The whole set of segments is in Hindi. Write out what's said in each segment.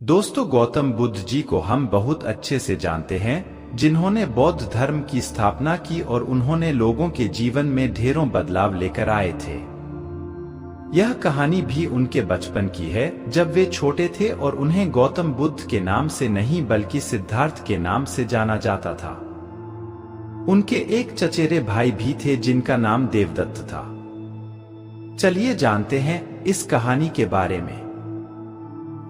दोस्तों, गौतम बुद्ध जी को हम बहुत अच्छे से जानते हैं, जिन्होंने बौद्ध धर्म की स्थापना की और उन्होंने लोगों के जीवन में ढेरों बदलाव लेकर आए थे। यह कहानी भी उनके बचपन की है, जब वे छोटे थे और उन्हें गौतम बुद्ध के नाम से नहीं बल्कि सिद्धार्थ के नाम से जाना जाता था। उनके एक चचेरे भाई भी थे जिनका नाम देवदत्त था। चलिए जानते हैं इस कहानी के बारे में।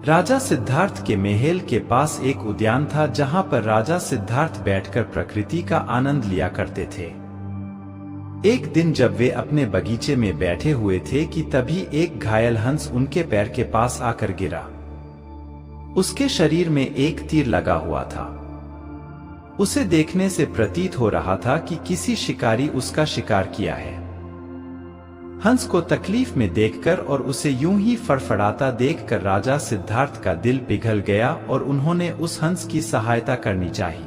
राजा सिद्धार्थ के महल के पास एक उद्यान था, जहां पर राजा सिद्धार्थ बैठकर प्रकृति का आनंद लिया करते थे। एक दिन जब वे अपने बगीचे में बैठे हुए थे कि तभी एक घायल हंस उनके पैर के पास आकर गिरा। उसके शरीर में एक तीर लगा हुआ था। उसे देखने से प्रतीत हो रहा था कि किसी शिकारी उसका शिकार किया है। हंस को तकलीफ में देखकर और उसे यूं ही फड़फड़ाता देखकर राजा सिद्धार्थ का दिल पिघल गया और उन्होंने उस हंस की सहायता करनी चाहिए।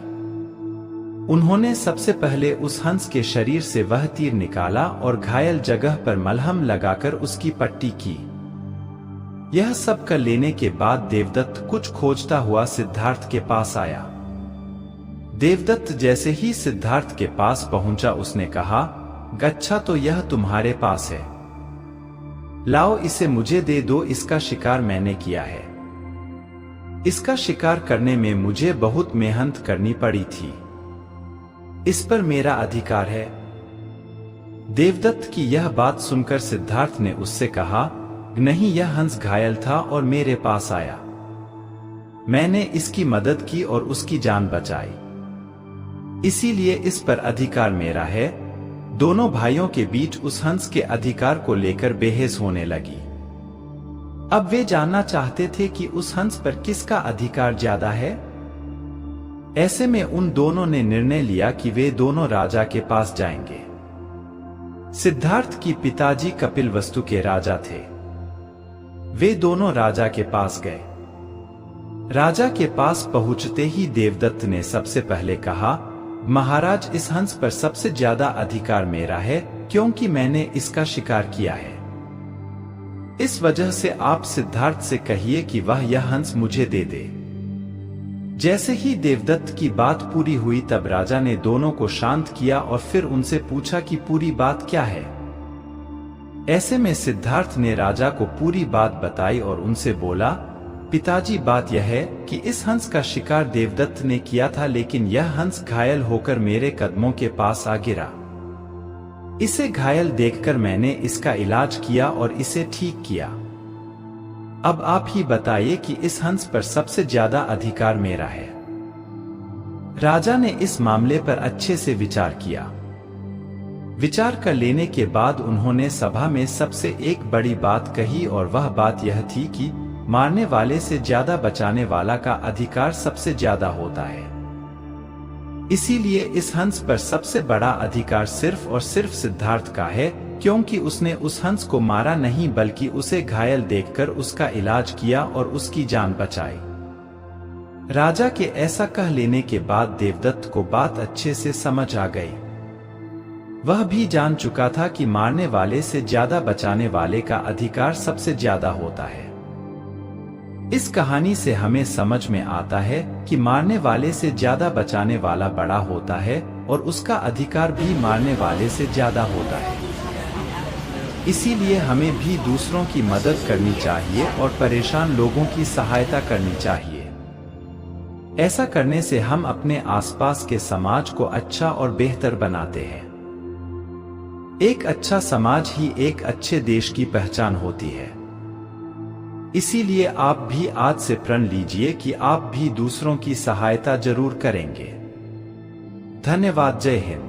उन्होंने सबसे पहले उस हंस के शरीर से वह तीर निकाला और घायल जगह पर मलहम लगाकर उसकी पट्टी की। यह सब कर लेने के बाद देवदत्त कुछ खोजता हुआ सिद्धार्थ के पास आया। देवदत्त जैसे ही सिद्धार्थ के पास पहुंचा, उसने कहा, "अच्छा, तो यह तुम्हारे पास है। लाओ, इसे मुझे दे दो। इसका शिकार मैंने किया है। इसका शिकार करने में मुझे बहुत मेहनत करनी पड़ी थी। इस पर मेरा अधिकार है।" देवदत्त की यह बात सुनकर सिद्धार्थ ने उससे कहा, "नहीं, यह हंस घायल था और मेरे पास आया। मैंने इसकी मदद की और उसकी जान बचाई, इसीलिए इस पर अधिकार मेरा है।" दोनों भाइयों के बीच उस हंस के अधिकार को लेकर बहस होने लगी। अब वे जानना चाहते थे कि उस हंस पर किसका अधिकार ज्यादा है। ऐसे में उन दोनों ने निर्णय लिया कि वे दोनों राजा के पास जाएंगे। सिद्धार्थ की पिताजी कपिलवस्तु के राजा थे। वे दोनों राजा के पास गए। राजा के पास पहुंचते ही देवदत्त ने सबसे पहले कहा, "महाराज, इस हंस पर सबसे ज्यादा अधिकार मेरा है, क्योंकि मैंने इसका शिकार किया है। इस वजह से आप सिद्धार्थ से कहिए कि वह यह हंस मुझे दे दे।" जैसे ही देवदत्त की बात पूरी हुई, तब राजा ने दोनों को शांत किया और फिर उनसे पूछा कि पूरी बात क्या है। ऐसे में सिद्धार्थ ने राजा को पूरी बात बताई और उनसे बोला, "पिताजी, बात यह है कि इस हंस का शिकार देवदत्त ने किया था, लेकिन यह हंस घायल होकर मेरे कदमों के पास आ गिरा। इसे घायल देखकर मैंने इसका इलाज किया और इसे ठीक किया। अब आप ही बताइए कि इस हंस पर सबसे ज्यादा अधिकार मेरा है।" राजा ने इस मामले पर अच्छे से विचार किया। विचार कर लेने के बाद उन्होंने सभा में सबसे एक बड़ी बात कही, और वह बात यह थी कि मारने वाले से ज्यादा बचाने वाला का अधिकार सबसे ज्यादा होता है। इसीलिए इस हंस पर सबसे बड़ा अधिकार सिर्फ और सिर्फ सिद्धार्थ का है, क्योंकि उसने उस हंस को मारा नहीं बल्कि उसे घायल देखकर उसका इलाज किया और उसकी जान बचाई। राजा के ऐसा कह लेने के बाद देवदत्त को बात अच्छे से समझ आ गई। वह भी जान चुका था कि मारने वाले से ज्यादा बचाने वाले का अधिकार सबसे ज्यादा होता है। इस कहानी से हमें समझ में आता है कि मारने वाले से ज्यादा बचाने वाला बड़ा होता है और उसका अधिकार भी मारने वाले से ज्यादा होता है। इसीलिए हमें भी दूसरों की मदद करनी चाहिए और परेशान लोगों की सहायता करनी चाहिए। ऐसा करने से हम अपने आसपास के समाज को अच्छा और बेहतर बनाते हैं। एक अच्छा समाज ही एक अच्छे देश की पहचान होती है। इसीलिए आप भी आज से प्रण लीजिए कि आप भी दूसरों की सहायता जरूर करेंगे। धन्यवाद। जय हिंद।